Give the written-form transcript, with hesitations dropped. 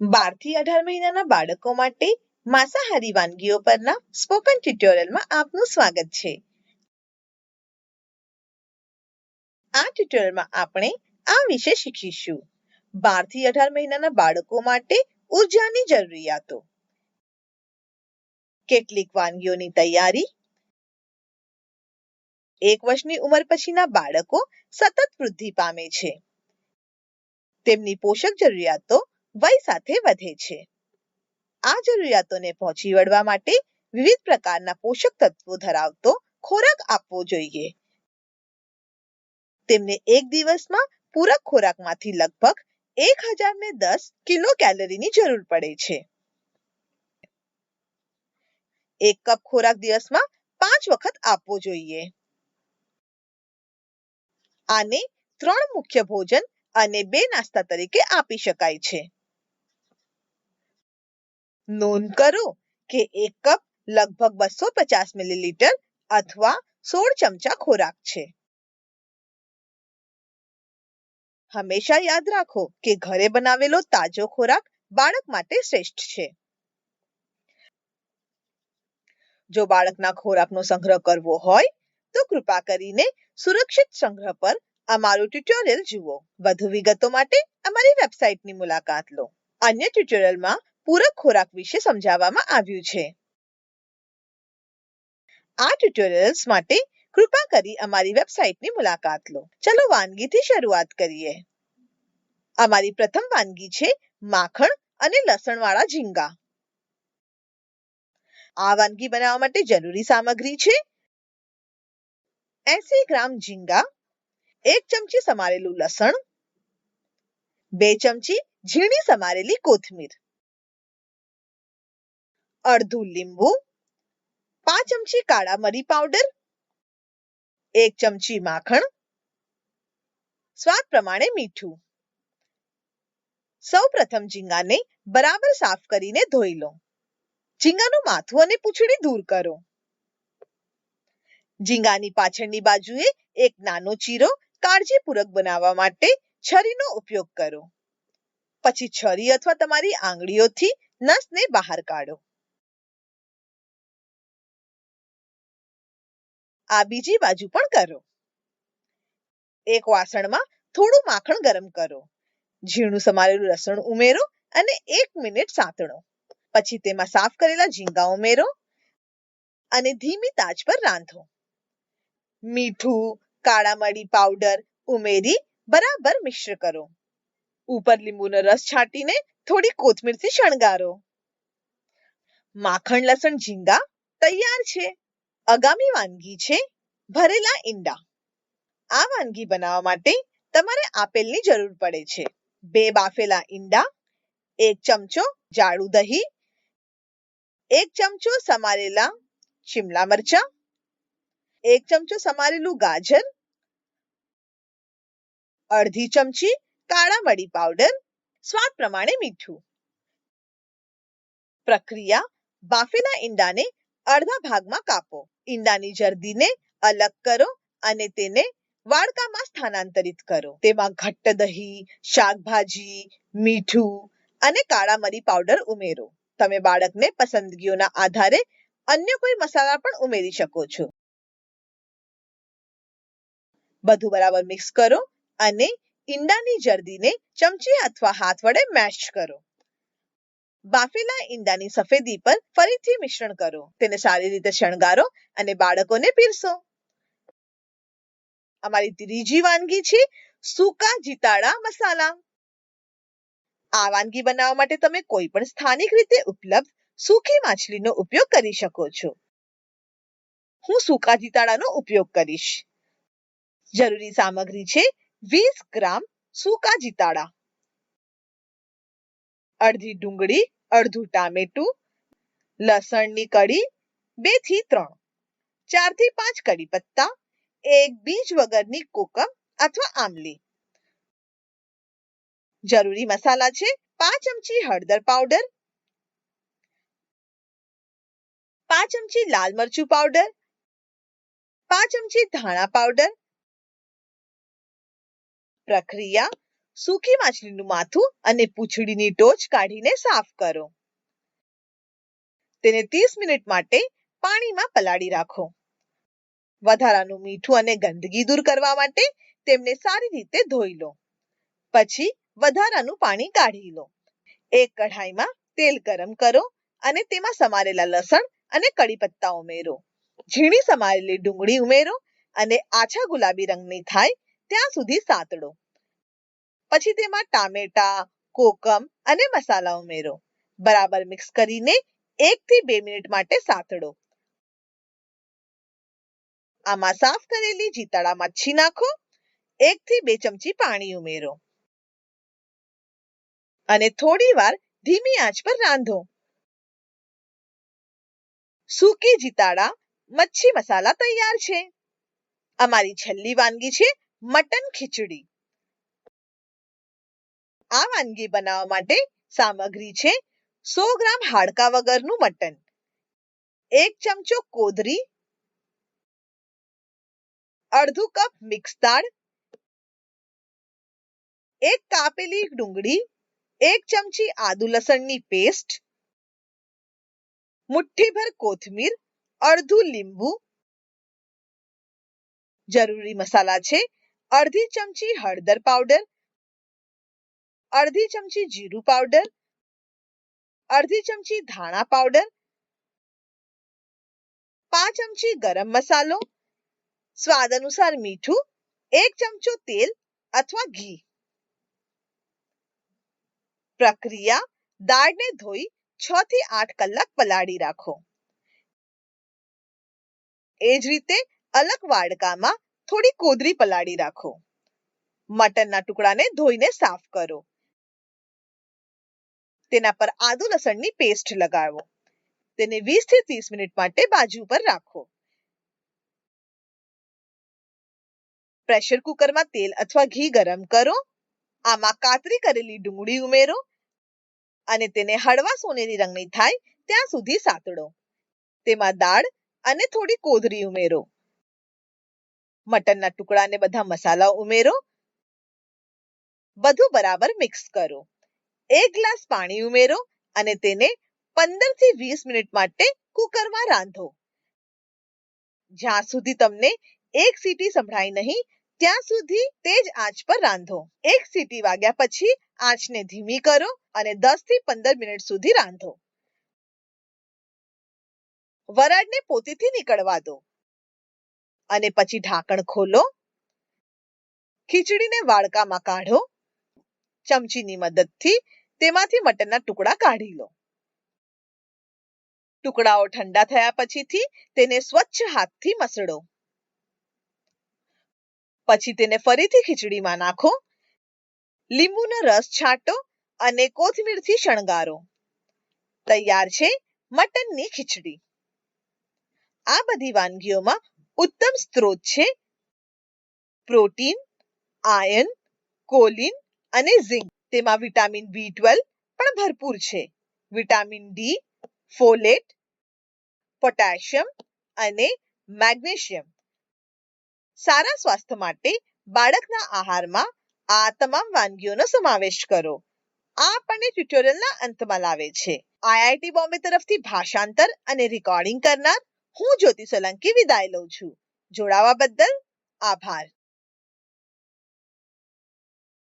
12 થી 18 મહિનાના બાળકો માટે માંસાહારી વાનગીઓ પરના સ્પોકન ટ્યુટોરિયલમાં આપનું સ્વાગત છે. આ ટ્યુટોરિયલમાં આપણે આ વિશે શીખીશું. 12 થી 18 મહિનાના બાળકો માટે ઉર્જાની જરૂરિયાતો. કેટલીક વાનગીઓની તૈયારી. 1 વર્ષની ઉંમર પછીના બાળકો સતત વૃદ્ધિ પામે છે. તેમની પોષક જરૂરિયાતો વય સાથે વધે છે. આ જરૂરિયાતોને પહોંચી વળવા માટે વિવિધ પ્રકારના પોષક તત્વો ધરાવતો ખોરાક આપવો જોઈએ. તેમને એક દિવસમાં પૂરક ખોરાકમાંથી લગભગ 1010 કિલો કેલરીની જરૂર પડે છે. 1 કપ ખોરાક દિવસમાં 5 વખત આપવો જોઈએ. આને 3 મુખ્ય ભોજન અને 2 નાસ્તા તરીકે આપી શકાય છે. નોંધ કરો કે 1 કપ લગભગ 250 મિલીલીટર અથવા 16 ચમચા ખોરાક છે. હંમેશા યાદ રાખો કે ઘરે બનાવેલો તાજો ખોરાક બાળક માટે શ્રેષ્ઠ છે. જો બાળકના ખોરાકનો સંગ્રહ કરવો હોય તો કૃપા કરીને સુરક્ષિત સંગ્રહ પર અમારું ટ્યુટોરિયલ જુઓ. વધુ વિગતો માટે અમારી વેબસાઇટની મુલાકાત લો. અન્ય ટ્યુટોરિયલમાં પૂરક ખોરાક વિશે સમજાવવામાં આવ્યું છે. આ ટ્યુટોરિયલ્સ માટે કૃપા કરી અમારી વેબસાઇટની મુલાકાત લો. ચલો વાનગીથી શરૂઆત કરીએ. અમારી પ્રથમ વાનગી છે માખણ અને લસણવાળા ઝીંગા. આ વાનગી બનાવવા માટે જરૂરી સામગ્રી છે 80 ગ્રામ ઝીંગા, 1 ચમચી સમારેલું લસણ, 2 ચમચી ઝીણી સમારેલી કોથમીર, અડધું લીંબુ, 5 ચમચી કાળા મરી પાવડર, 1 ચમચી માખણ, સ્વાદ પ્રમાણે મીઠું. સૌપ્રથમ ઝીંગાને બરાબર સાફ કરીને ધોઈ લો. ઝીંગાનું માથું અને પૂંછડી દૂર કરો. ઝીંગાની પાછળની બાજુએ એક નાનો ચીરો કાળજીપૂર્વક બનાવવા માટે છરીનો ઉપયોગ કરો. પછી છરી અથવા તમારી આંગળીઓથી નસને બહાર કાઢો. આ બીજી બાજુ પણ કરો. એક વાસણમાં થોડું માખણ ગરમ કરો. ઝીણું સમારેલું લસણ ઉમેરો અને 1 મિનિટ સાંતળો. પછી તેમાં સાફ કરેલા ઝીંગા ઉમેરો અને ધીમી તાચ પર રાંધો. મીઠું, કાળા મરી પાવડર ઉમેરી બરાબર મિશ્ર કરો. ઉપર લીંબુનો રસ છાંટીને થોડી કોથમીરથી શણગારો. માખણ લસણ ઝીંગા તૈયાર છે. આગામી વાનગી છે ભરેલા ઈંડા. આ વાનગી બનાવવા માટે તમારે આપેલની જરૂર પડે છે 2 બાફેલા ઈંડા, 1 ચમચો જાડું દહીં, 1 ચમચો સમારેલા શિમલા મરચાં, 1 ચમચો સમારેલું ગાજર, અડધી ચમચી કાળા મરી પાવડર, સ્વાદ પ્રમાણે મીઠું. પ્રક્રિયા: બાફેલા ઈંડાને અડધા ભાગમાં કાપો. ઈંડાની જરદીને અલગ કરો અને તેને વાડકામાં સ્થાનાંતરિત કરો. તેમાં ઘટ્ટ દહીં, શાકભાજી, મીઠું અને કાળા મરી પાવડર ઉમેરો. તમે બાળકને પસંદગીઓના આધારે અન્ય કોઈ મસાલા પણ ઉમેરી શકો છો. બધું બરાબર મિક્સ કરો અને ઈંડાની જરદીને ચમચી અથવા હાથ વડે મેશ કરો. બાફેલા ઈંડાની સફેદી પર ફરીથી મિશ્રણ કરો. તેને સારી રીતે શણગારો અને બાળકોને પીરસો. અમારી ત્રીજી વાનગી છે સૂકા જીતાડા મસાલા. આ વાનગી બનાવવા માટે તમે કોઈ પણ સ્થાનિક રીતે ઉપલબ્ધ સૂકી માછલીનો ઉપયોગ કરી શકો છો. હું સૂકા જીતાડાનો ઉપયોગ કરીશ. જરૂરી સામગ્રી છે 20 ગ્રામ સૂકા જીતાડા, અડધી ડુંગળી, અડધું ટામેટું, લસણની કળી 2 થી 3, 4 થી 5 કડી પત્તા, 1 બીજ વગરની કોકમ અથવા આમલી. જરૂરી મસાલા છે 5 ચમચી હળદર પાવડર, 5 ચમચી લાલ મરચું પાવડર, 5 ચમચી ધાણા પાવડર. પ્રક્રિયા: સૂકી માછલીનું માથું અને પૂંછડીની ટોચ કાઢીને સાફ કરો. તેને 30 મિનિટ માટે પાણીમાં પલાળી રાખો. વધારાનું મીઠું અને ગંદકી દૂર કરવા માટે તેમને સારી રીતે ધોઈ લો. પછી વધારાનું પાણી કાઢી લો. એક કઢાઈમાં તેલ ગરમ કરો અને તેમાં સમારેલા લસણ અને કડી પત્તા ઉમેરો. ઝીણી સમારેલી ડુંગળી ઉમેરો અને આછા ગુલાબી રંગની થાય ત્યાં સુધી સાતળો. પછી તેમાં ટામેટા, કોકમ અને મસાલા ઉમેરો. બરાબર મિક્સ કરીને 1 થી 2 મિનિટ માટે સાતળો. આમાં સાફ કરેલી જીતાડા મચ્છી નાખો. 1 થી 2 ચમચી પાણી ઉમેરો અને થોડી વાર ધીમી આંચ પર રાંધો. સૂકી જીતાડા મચ્છી મસાલા તૈયાર છે. અમારી છેલ્લી વાનગી છે મટન ખીચડી. આ વાનગી બનાવવા માટે સામગ્રી છે 100 ગ્રામ હાડકા વગરનું મટન, 1 ચમચો કોદરી, અડધું કપ મિક્સ દાળ, 1 કાપેલી ડુંગળી, 1 ચમચી આદુ લસણની પેસ્ટ, મુઠ્ઠીભર કોથમીર, અડધું લીંબુ. જરૂરી મસાલા છે અડધી ચમચી હળદર પાવડર, અડધી ચમચી જીરું પાવડર, અડધી ચમચી ધાણા પાવડર, 5 ચમચી ગરમ મસાલો, સ્વાદ અનુસાર મીઠું, 1 ચમચો તેલ અથવા ઘી. પ્રક્રિયા: દાળને ધોઈ 6 થી 8 કલાક પલાળી રાખો. એ જ રીતે અલગ વાડકામાં થોડી કોદરી પલાળી રાખો. મટનના ટુકડાને ધોઈને સાફ કરો. તેના પર આદુ લસણની પેસ્ટ લગાવો. તેને 20 થી 30 મિનિટ માટે બાજુ પર રાખો. પ્રેશર કુકરમાં તેલ અથવા ઘી ગરમ કરો. આમાં કાતરી કરેલી ડુંગળી ઉમેરો અને તેને હળવા સોનેરી રંગની થાય ત્યાં સુધી સાતળો. તેમાં દાળ અને થોડી કોદરી ઉમેરો. મટનના ટુકડાને બધા મસાલા ઉમેરો. બધું બરાબર મિક્સ કરો. 1 ગ્લાસ પાણી ઉમેરો અને તેને 15 થી 20 મિનિટ માટે કુકરમાં રાંધો. જ્યાં સુધી તમને એક સીટી સંભળાય નહીં ત્યાં સુધી તેજ આંચ પર રાંધો. 1 સીટી વાગ્યા પછી આંચને ધીમી કરો અને 10 થી 15 મિનિટ સુધી રાંધો. વરાળને પોતીથી નીકળવા દો અને પછી ઢાંકણ ખોલો. ખીચડીને વાડકામાં કાઢો. ચમચીની મદદથી તેમાંથી મટનના ટુકડા કાઢી લો. ટુકડાઓ ઠંડા થયા પછીથી તેને સ્વચ્છ હાથથી મસળો. પછી તેને ફરીથી ખીચડીમાં નાખો. લીંબુનો રસ છાંટો અને કોથમીરથી શણગારો. તૈયાર છે મટનની ખીચડી. આ બધી વાનગીઓમાં ઉત્તમ સ્ત્રોત છે પ્રોટીન, આયર્ન, કોલિન અને ઝિંક. તેમાં વિટામિન B12 પણ ભરપૂર છે. વિટામિન ડી, ફોલેટ, પોટેશિયમ અને મેગ્નેશિયમ. સારા સ્વાસ્થ્ય માટે બાળકના આહારમાં આ તમામ વાનગીઓનો સમાવેશ કરો. આ આપણને ટ્યુટોરિયલના અંતમાં લાવે છે. IIT બોમ્બે તરફથી ભાષાંતર અને રેકોર્ડિંગ કરનાર હું જ્યોતિ સોલંકી વિદાય લઉં છું. જોડાવા બદલ આભાર.